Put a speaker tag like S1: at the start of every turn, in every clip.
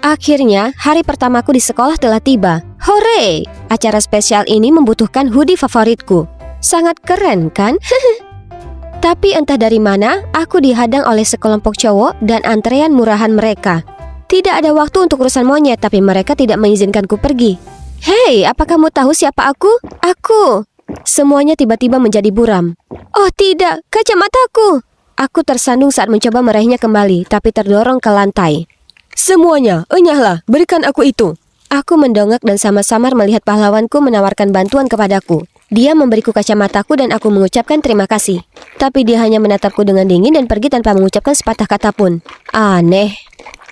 S1: Akhirnya, hari pertamaku di sekolah telah tiba. Hore! Acara spesial ini membutuhkan hoodie favoritku. Sangat keren, kan? Tapi entah dari mana, aku dihadang oleh sekelompok cowok dan antrean murahan mereka. Tidak ada waktu untuk urusan monyet, tapi mereka tidak mengizinkanku pergi. Hei, apa kamu tahu siapa aku? Aku! Semuanya tiba-tiba menjadi buram. Oh tidak, kacamataku! Aku tersandung saat mencoba meraihnya kembali, tapi terdorong ke lantai. Semuanya, enyahlah, berikan aku itu. Aku mendongak dan samar-samar melihat pahlawanku menawarkan bantuan kepadaku. Dia memberiku kacamataku dan aku mengucapkan terima kasih. Tapi dia hanya menatapku dengan dingin dan pergi tanpa mengucapkan sepatah kata pun. Aneh.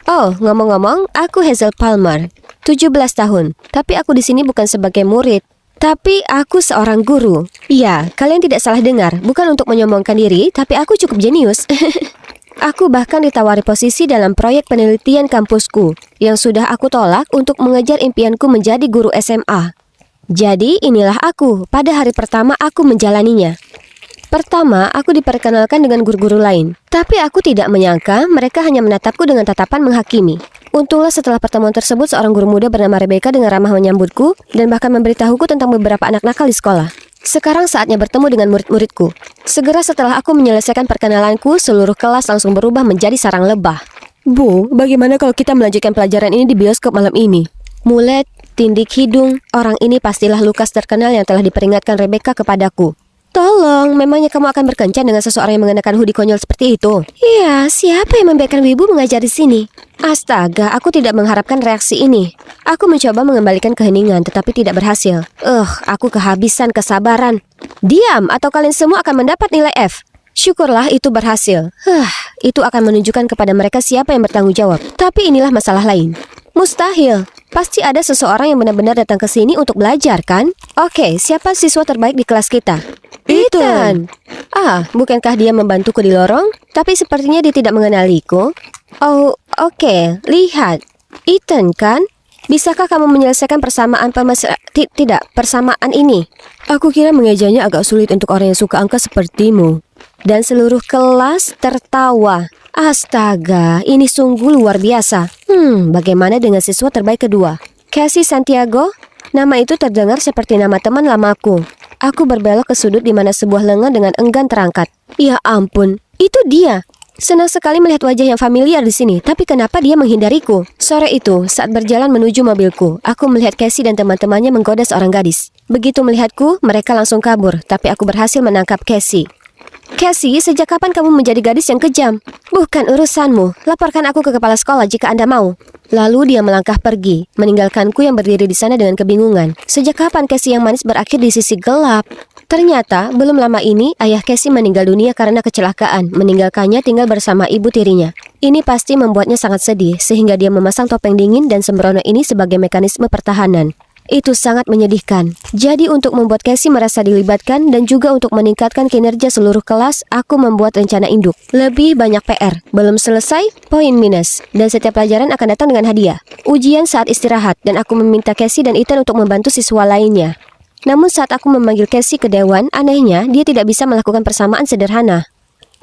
S1: Oh, ngomong-ngomong, aku Hazel Palmer, 17 tahun. Tapi aku di sini bukan sebagai murid. Tapi aku seorang guru. Ya, kalian tidak salah dengar. Bukan untuk menyombongkan diri, tapi aku cukup jenius. Aku bahkan ditawari posisi dalam proyek penelitian kampusku yang sudah aku tolak untuk mengejar impianku menjadi guru SMA. Jadi inilah aku pada hari pertama aku menjalaninya. Pertama, aku diperkenalkan dengan guru-guru lain. Tapi aku tidak menyangka mereka hanya menatapku dengan tatapan menghakimi. Untunglah setelah pertemuan tersebut seorang guru muda bernama Rebecca dengan ramah menyambutku dan bahkan memberitahuku tentang beberapa anak nakal di sekolah. Sekarang saatnya bertemu dengan murid-muridku. Segera setelah aku menyelesaikan perkenalanku, seluruh kelas langsung berubah menjadi sarang lebah. Bu, bagaimana kalau kita melanjutkan pelajaran ini di bioskop malam ini? Mulet, tindik hidung, orang ini pastilah Lukas terkenal yang telah diperingatkan Rebecca kepadaku. Tolong, memangnya kamu akan berkencan dengan seseorang yang mengenakan hoodie konyol seperti itu? Iya, siapa yang membiarkan wibu mengajar di sini? Astaga, aku tidak mengharapkan reaksi ini. Aku mencoba mengembalikan keheningan, tetapi tidak berhasil. Aku kehabisan kesabaran. Diam, atau kalian semua akan mendapat nilai F. Syukurlah itu berhasil. Itu akan menunjukkan kepada mereka siapa yang bertanggung jawab. Tapi inilah masalah lain. Mustahil. Pasti ada seseorang yang benar-benar datang ke sini untuk belajar, kan? Oke, siapa siswa terbaik di kelas kita? Ethan. Bukankah dia membantuku di lorong? Tapi sepertinya dia tidak mengenaliku. Oh, oke. Lihat. Ethan, kan? Bisakah kamu menyelesaikan persamaan ini? Aku kira mengejanya agak sulit untuk orang yang suka angka sepertimu. Dan seluruh kelas tertawa. Astaga, ini sungguh luar biasa. Bagaimana dengan siswa terbaik kedua? Cassie Santiago? Nama itu terdengar seperti nama teman lamaku. Aku berbelok ke sudut di mana sebuah lengan dengan enggan terangkat. Ya ampun, itu dia. Senang sekali melihat wajah yang familiar di sini, tapi kenapa dia menghindariku? Sore itu, saat berjalan menuju mobilku, aku melihat Cassie dan teman-temannya menggoda seorang gadis. Begitu melihatku, mereka langsung kabur, tapi aku berhasil menangkap Cassie. Cassie, sejak kapan kamu menjadi gadis yang kejam? Bukan urusanmu. Laporkan aku ke kepala sekolah jika Anda mau. Lalu dia melangkah pergi, meninggalkanku yang berdiri di sana dengan kebingungan. Sejak kapan Cassie yang manis berakhir di sisi gelap? Ternyata, belum lama ini, ayah Cassie meninggal dunia karena kecelakaan, meninggalkannya tinggal bersama ibu tirinya. Ini pasti membuatnya sangat sedih, sehingga dia memasang topeng dingin dan sembrono ini sebagai mekanisme pertahanan. Itu sangat menyedihkan. Jadi untuk membuat Cassie merasa dilibatkan dan juga untuk meningkatkan kinerja seluruh kelas, aku membuat rencana induk. Lebih banyak PR. Belum selesai, poin minus. Dan setiap pelajaran akan datang dengan hadiah. Ujian saat istirahat, dan aku meminta Cassie dan Ethan untuk membantu siswa lainnya. Namun saat aku memanggil Cassie ke dewan, anehnya dia tidak bisa melakukan persamaan sederhana.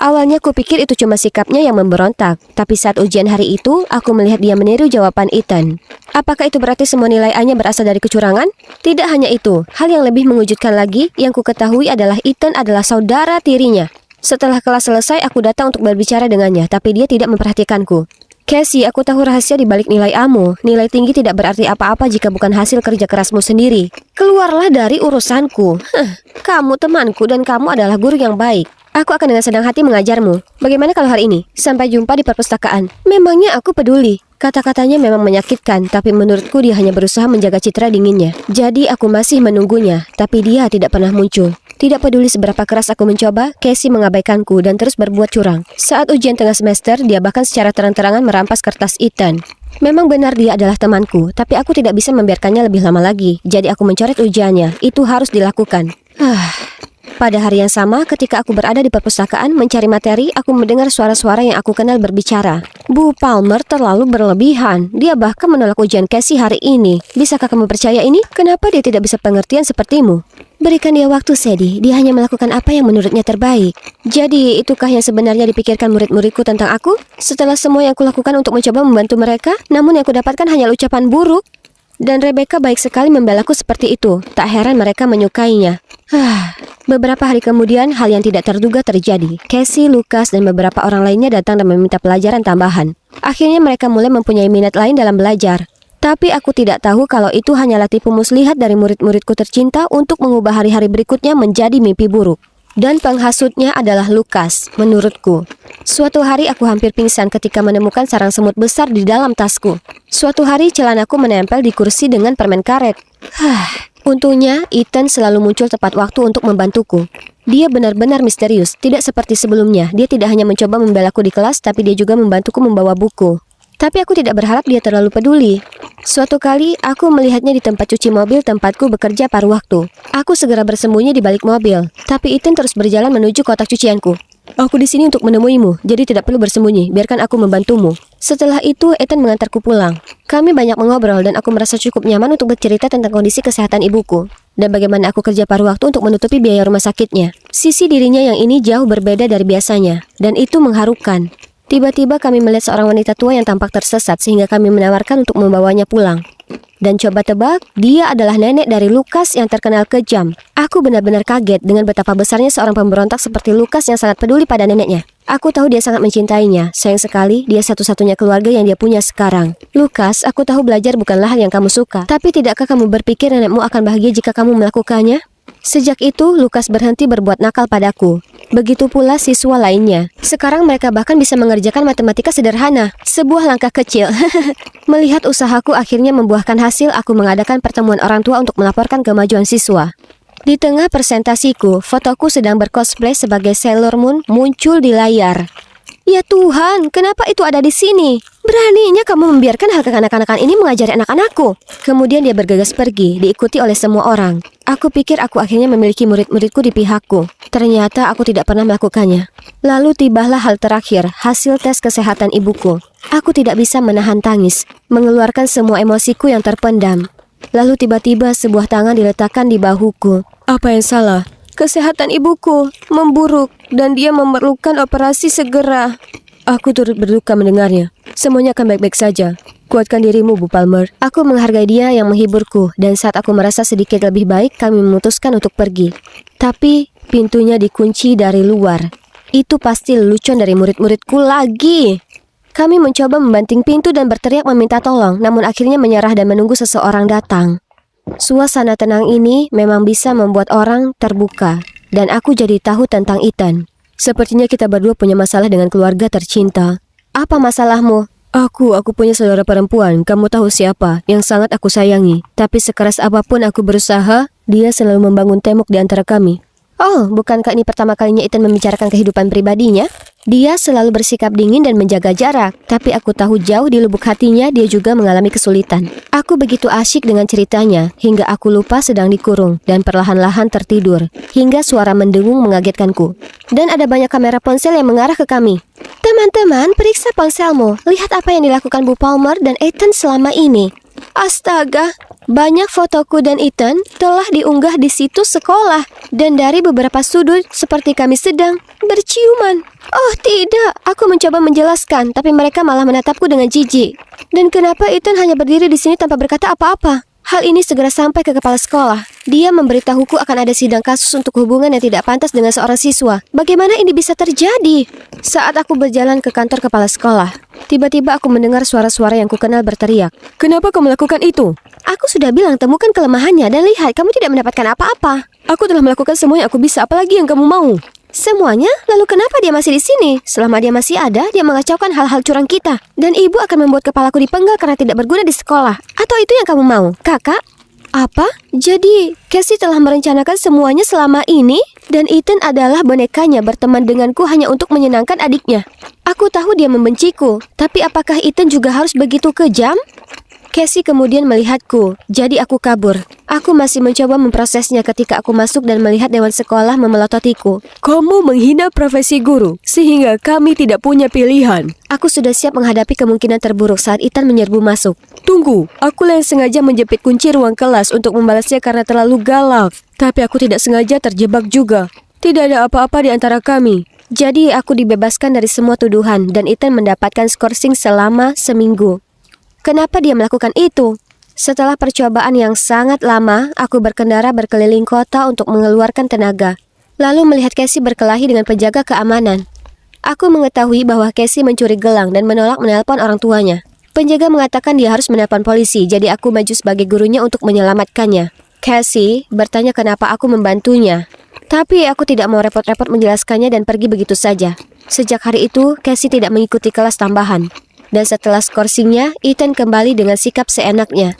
S1: Awalnya kupikir itu cuma sikapnya yang memberontak, tapi saat ujian hari itu, aku melihat dia meniru jawaban Ethan. Apakah itu berarti semua nilai A-nya berasal dari kecurangan? Tidak hanya itu, hal yang lebih mengejutkan lagi, yang ku ketahui adalah Ethan adalah saudara tirinya. Setelah kelas selesai, aku datang untuk berbicara dengannya, tapi dia tidak memperhatikanku. Cassie, aku tahu rahasia di balik nilai A-mu. Nilai tinggi tidak berarti apa-apa jika bukan hasil kerja kerasmu sendiri. Keluarlah dari urusanku. Kamu temanku dan kamu adalah guru yang baik. Aku akan dengan senang hati mengajarmu. Bagaimana kalau hari ini? Sampai jumpa di perpustakaan. Memangnya aku peduli? Kata-katanya memang menyakitkan, tapi menurutku dia hanya berusaha menjaga citra dinginnya. Jadi aku masih menunggunya, tapi dia tidak pernah muncul. Tidak peduli seberapa keras aku mencoba, Cassie mengabaikanku dan terus berbuat curang. Saat ujian tengah semester, dia bahkan secara terang-terangan merampas kertas Ethan. Memang benar dia adalah temanku, tapi aku tidak bisa membiarkannya lebih lama lagi. Jadi aku mencoret ujiannya. Itu harus dilakukan. Pada hari yang sama, ketika aku berada di perpustakaan mencari materi, aku mendengar suara-suara yang aku kenal berbicara. Bu Palmer terlalu berlebihan. Dia bahkan menolak ujian Cassie hari ini. Bisakah kamu percaya ini? Kenapa dia tidak bisa pengertian sepertimu? Berikan dia waktu, Sadie. Dia hanya melakukan apa yang menurutnya terbaik. Jadi, itukah yang sebenarnya dipikirkan murid-muridku tentang aku? Setelah semua yang kulakukan untuk mencoba membantu mereka, namun yang kudapatkan hanya ucapan buruk. Dan Rebecca baik sekali membelaku seperti itu. Tak heran mereka menyukainya. Beberapa hari kemudian, hal yang tidak terduga terjadi. Casey, Lucas, dan beberapa orang lainnya datang dan meminta pelajaran tambahan. Akhirnya mereka mulai mempunyai minat lain dalam belajar. Tapi aku tidak tahu kalau itu hanyalah tipu muslihat dari murid-muridku tercinta untuk mengubah hari-hari berikutnya menjadi mimpi buruk. Dan penghasutnya adalah Lucas, menurutku. Suatu hari aku hampir pingsan ketika menemukan sarang semut besar di dalam tasku. Suatu hari celanaku menempel di kursi dengan permen karet. Untungnya, Ethan selalu muncul tepat waktu untuk membantuku. Dia benar-benar misterius, tidak seperti sebelumnya. Dia tidak hanya mencoba membelaku di kelas, tapi dia juga membantuku membawa buku. Tapi aku tidak berharap dia terlalu peduli. Suatu kali, aku melihatnya di tempat cuci mobil tempatku bekerja paruh waktu. Aku segera bersembunyi di balik mobil, tapi Ethan terus berjalan menuju kotak cucianku. Aku di sini untuk menemuimu, jadi tidak perlu bersembunyi. Biarkan aku membantumu. Setelah itu, Ethan mengantarku pulang. Kami banyak mengobrol dan aku merasa cukup nyaman untuk bercerita tentang kondisi kesehatan ibuku dan bagaimana aku kerja paruh waktu untuk menutupi biaya rumah sakitnya. Sisi dirinya yang ini jauh berbeda dari biasanya, dan itu mengharukan. Tiba-tiba kami melihat seorang wanita tua yang tampak tersesat sehingga kami menawarkan untuk membawanya pulang. Dan coba tebak, dia adalah nenek dari Lucas yang terkenal kejam. Aku benar-benar kaget dengan betapa besarnya seorang pemberontak seperti Lucas yang sangat peduli pada neneknya. Aku tahu dia sangat mencintainya. Sayang sekali, dia satu-satunya keluarga yang dia punya sekarang. Lucas, aku tahu belajar bukanlah hal yang kamu suka. Tapi tidakkah kamu berpikir nenekmu akan bahagia jika kamu melakukannya? Sejak itu, Lucas berhenti berbuat nakal padaku. Begitu pula siswa lainnya. Sekarang mereka bahkan bisa mengerjakan matematika sederhana. Sebuah langkah kecil. Melihat usahaku akhirnya membuahkan hasil, aku mengadakan pertemuan orang tua untuk melaporkan kemajuan siswa. Di tengah presentasiku, fotoku sedang bercosplay sebagai Sailor Moon muncul di layar. Ya Tuhan, kenapa itu ada di sini? Beraninya kamu membiarkan hal kekanak-kanakan ini mengajari anak-anakku. Kemudian dia bergegas pergi, diikuti oleh semua orang. Aku pikir aku akhirnya memiliki murid-muridku di pihakku. Ternyata aku tidak pernah melakukannya. Lalu tibalah hal terakhir, hasil tes kesehatan ibuku. Aku tidak bisa menahan tangis, mengeluarkan semua emosiku yang terpendam. Lalu tiba-tiba sebuah tangan diletakkan di bahuku. Apa yang salah? Kesehatan ibuku memburuk dan dia memerlukan operasi segera. Aku turut berduka mendengarnya. Semuanya akan baik-baik saja. Kuatkan dirimu, Bu Palmer. Aku menghargai dia yang menghiburku, dan saat aku merasa sedikit lebih baik, kami memutuskan untuk pergi. Tapi pintunya dikunci dari luar. Itu pasti lelucon dari murid-muridku lagi. Kami mencoba membanting pintu dan berteriak meminta tolong, namun akhirnya menyerah dan menunggu seseorang datang. Suasana tenang ini memang bisa membuat orang terbuka, dan aku jadi tahu tentang Ethan. Sepertinya kita berdua punya masalah dengan keluarga tercinta. Apa masalahmu? Aku punya saudara perempuan, kamu tahu siapa, yang sangat aku sayangi. Tapi sekeras apapun aku berusaha, dia selalu membangun tembok di antara kami. Oh, bukankah ini pertama kalinya Ethan membicarakan kehidupan pribadinya? Dia selalu bersikap dingin dan menjaga jarak, tapi aku tahu jauh di lubuk hatinya dia juga mengalami kesulitan. Aku begitu asyik dengan ceritanya, hingga aku lupa sedang dikurung, dan perlahan-lahan tertidur, hingga suara mendengung mengagetkanku. Dan ada banyak kamera ponsel yang mengarah ke kami. Teman-teman, periksa ponselmu. Lihat apa yang dilakukan Bu Palmer dan Ethan selama ini. Astaga, banyak fotoku dan Ethan telah diunggah di situs sekolah. Dan dari beberapa sudut, seperti kami sedang berciuman. Oh tidak, aku mencoba menjelaskan, tapi mereka malah menatapku dengan jijik. Dan kenapa Ethan hanya berdiri di sini tanpa berkata apa-apa? Hal ini segera sampai ke kepala sekolah. Dia memberitahuku akan ada sidang kasus untuk hubungan yang tidak pantas dengan seorang siswa. Bagaimana ini bisa terjadi? Saat aku berjalan ke kantor kepala sekolah, tiba-tiba aku mendengar suara-suara yang kukenal berteriak. Kenapa kamu melakukan itu? Aku sudah bilang temukan kelemahannya dan lihat kamu tidak mendapatkan apa-apa. Aku telah melakukan semua yang aku bisa, apalagi yang kamu mau. Semuanya? Lalu kenapa dia masih di sini? Selama dia masih ada, dia mengacaukan hal-hal curang kita. Dan ibu akan membuat kepalaku dipenggal karena tidak berguna di sekolah. Atau itu yang kamu mau, kakak? Apa? Jadi, Casey telah merencanakan semuanya selama ini? Dan Ethan adalah bonekanya berteman denganku hanya untuk menyenangkan adiknya. Aku tahu dia membenciku, tapi apakah Ethan juga harus begitu kejam? Casey kemudian melihatku, jadi aku kabur. Aku masih mencoba memprosesnya ketika aku masuk dan melihat dewan sekolah memelototiku.
S2: Kamu menghina profesi guru, sehingga kami tidak punya pilihan.
S1: Aku sudah siap menghadapi kemungkinan terburuk saat Ethan menyerbu masuk.
S2: Tunggu, akulah yang sengaja menjepit kunci ruang kelas untuk membalasnya karena terlalu galak. Tapi aku tidak sengaja terjebak juga. Tidak ada apa-apa di antara kami.
S1: Jadi aku dibebaskan dari semua tuduhan dan Ethan mendapatkan skorsing selama seminggu. Kenapa dia melakukan itu? Setelah percobaan yang sangat lama, aku berkendara berkeliling kota untuk mengeluarkan tenaga. Lalu melihat Casey berkelahi dengan penjaga keamanan. Aku mengetahui bahwa Casey mencuri gelang dan menolak menelpon orang tuanya. Penjaga mengatakan dia harus menelpon polisi, jadi aku maju sebagai gurunya untuk menyelamatkannya. Casey bertanya kenapa aku membantunya. Tapi aku tidak mau repot-repot menjelaskannya dan pergi begitu saja. Sejak hari itu, Casey tidak mengikuti kelas tambahan. Dan setelah skorsingnya, Ethan kembali dengan sikap seenaknya.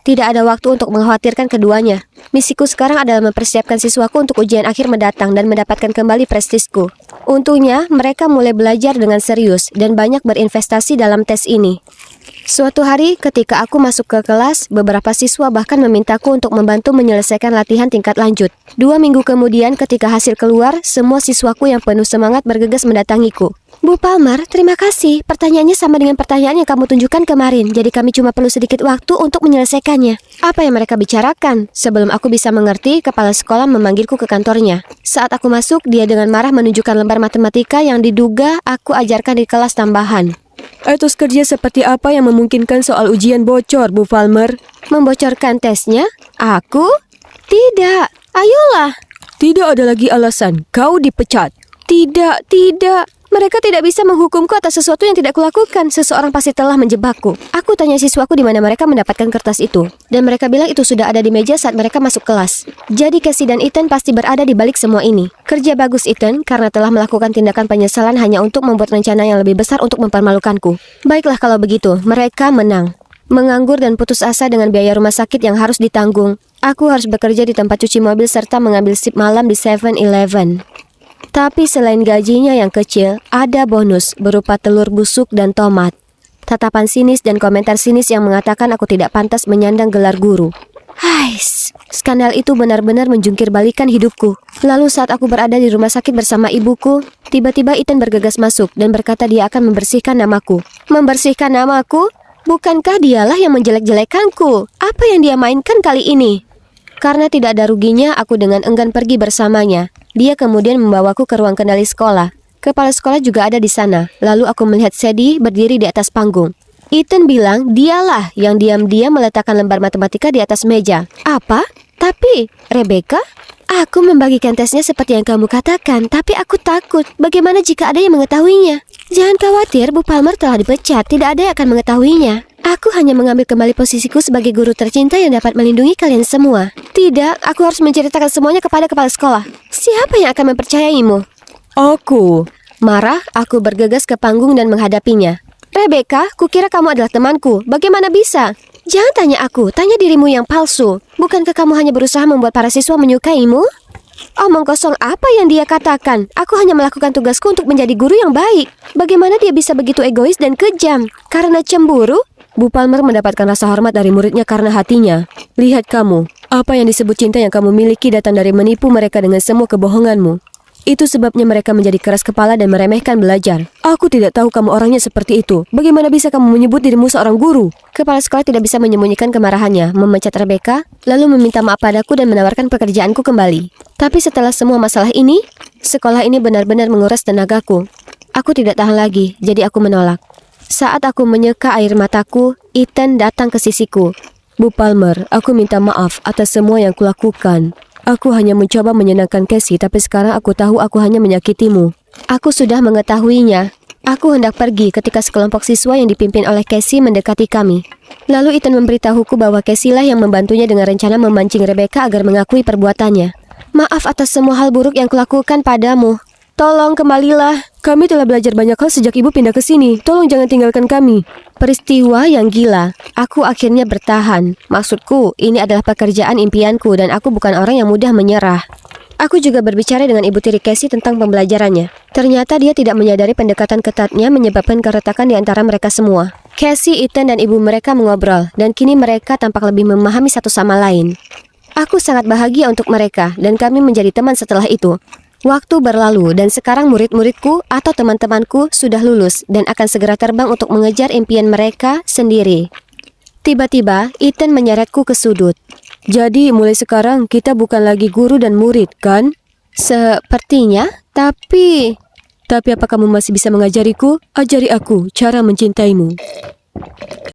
S1: Tidak ada waktu untuk mengkhawatirkan keduanya. Misiku sekarang adalah mempersiapkan siswaku untuk ujian akhir mendatang dan mendapatkan kembali prestisku. Untungnya, mereka mulai belajar dengan serius dan banyak berinvestasi dalam tes ini. Suatu hari, ketika aku masuk ke kelas, beberapa siswa bahkan memintaku untuk membantu menyelesaikan latihan tingkat lanjut. 2 minggu kemudian, ketika hasil keluar, semua siswaku yang penuh semangat bergegas mendatangiku. Bu Palmer, terima kasih. Pertanyaannya sama dengan pertanyaan yang kamu tunjukkan kemarin, jadi kami cuma perlu sedikit waktu untuk menyelesaikannya. Apa yang mereka bicarakan? Sebelum aku bisa mengerti, kepala sekolah memanggilku ke kantornya. Saat aku masuk, dia dengan marah menunjukkan lembar matematika yang diduga aku ajarkan di kelas tambahan.
S2: Etos kerja seperti apa yang memungkinkan soal ujian bocor, Bu Palmer?
S1: Membocorkan tesnya? Aku? Tidak. Ayolah.
S2: Tidak ada lagi alasan. Kau dipecat.
S1: Tidak. Mereka tidak bisa menghukumku atas sesuatu yang tidak kulakukan. Seseorang pasti telah menjebakku. Aku tanya siswaku di mana mereka mendapatkan kertas itu. Dan mereka bilang itu sudah ada di meja saat mereka masuk kelas. Jadi Casey dan Ethan pasti berada di balik semua ini. Kerja bagus Ethan, karena telah melakukan tindakan penyesalan hanya untuk membuat rencana yang lebih besar untuk mempermalukanku. Baiklah kalau begitu, mereka menang. Menganggur dan putus asa dengan biaya rumah sakit yang harus ditanggung. Aku harus bekerja di tempat cuci mobil serta mengambil sip malam di 7-Eleven. Tapi selain gajinya yang kecil, ada bonus berupa telur busuk dan tomat. Tatapan sinis dan komentar sinis yang mengatakan aku tidak pantas menyandang gelar guru. Skandal itu benar-benar menjungkir balikan hidupku. Lalu saat aku berada di rumah sakit bersama ibuku, tiba-tiba Ethan bergegas masuk dan berkata dia akan membersihkan namaku. Membersihkan namaku? Bukankah dialah yang menjelek-jelekanku? Apa yang dia mainkan kali ini? Karena tidak ada ruginya, aku dengan enggan pergi bersamanya. Dia kemudian membawaku ke ruang kendali sekolah. Kepala sekolah juga ada di sana. Lalu aku melihat Sadie berdiri di atas panggung. Ethan bilang dialah yang diam-diam meletakkan lembar matematika di atas meja. Apa? Tapi, Rebecca? Aku membagikan tesnya seperti yang kamu katakan, tapi aku takut. Bagaimana jika ada yang mengetahuinya? Jangan khawatir, Bu Palmer telah dipecat. Tidak ada yang akan mengetahuinya. Aku hanya mengambil kembali posisiku sebagai guru tercinta yang dapat melindungi kalian semua. Tidak, aku harus menceritakan semuanya kepada kepala sekolah. Siapa yang akan mempercayaimu?
S2: Aku.
S1: Marah, aku bergegas ke panggung dan menghadapinya. Rebecca, kukira kamu adalah temanku. Bagaimana bisa? Jangan tanya aku, tanya dirimu yang palsu. Bukankah kamu hanya berusaha membuat para siswa menyukaimu? Omong kosong apa yang dia katakan? Aku hanya melakukan tugasku untuk menjadi guru yang baik. Bagaimana dia bisa begitu egois dan kejam? Karena cemburu?
S2: Bu Palmer mendapatkan rasa hormat dari muridnya karena hatinya. Lihat kamu, apa yang disebut cinta yang kamu miliki datang dari menipu mereka dengan semua kebohonganmu. Itu sebabnya mereka menjadi keras kepala dan meremehkan belajar. Aku tidak tahu kamu orangnya seperti itu. Bagaimana bisa kamu menyebut dirimu seorang guru?
S1: Kepala sekolah tidak bisa menyembunyikan kemarahannya, memecat Rebecca, lalu meminta maaf padaku dan menawarkan pekerjaanku kembali. Tapi setelah semua masalah ini, sekolah ini benar-benar menguras tenagaku. Aku tidak tahan lagi, jadi aku menolak. Saat aku menyeka air mataku, Ethan datang ke sisiku.
S2: Bu Palmer, aku minta maaf atas semua yang kulakukan. Aku hanya mencoba menyenangkan Casey, tapi sekarang aku tahu aku hanya menyakitimu.
S1: Aku sudah mengetahuinya. Aku hendak pergi ketika sekelompok siswa yang dipimpin oleh Casey mendekati kami. Lalu Ethan memberitahuku bahwa Casey lah yang membantunya dengan rencana memancing Rebecca agar mengakui perbuatannya. Maaf atas semua hal buruk yang kulakukan padamu. Tolong kembalilah.
S2: Kami telah belajar banyak hal sejak ibu pindah ke sini. Tolong jangan tinggalkan kami.
S1: Peristiwa yang gila. Aku akhirnya bertahan. Maksudku, ini adalah pekerjaan impianku dan aku bukan orang yang mudah menyerah. Aku juga berbicara dengan ibu tiri Casey tentang pembelajarannya. Ternyata dia tidak menyadari pendekatan ketatnya menyebabkan keretakan di antara mereka semua. Cassie, Ethan, dan ibu mereka mengobrol, dan kini mereka tampak lebih memahami satu sama lain. Aku sangat bahagia untuk mereka, dan kami menjadi teman setelah itu. Waktu berlalu, dan sekarang murid-muridku atau teman-temanku sudah lulus dan akan segera terbang untuk mengejar impian mereka sendiri. Tiba-tiba, Ethan menyeretku ke sudut.
S2: Jadi mulai sekarang kita bukan lagi guru dan murid, kan?
S1: Sepertinya, tapi...
S2: Tapi apa kamu masih bisa mengajariku? Ajari aku cara mencintaimu.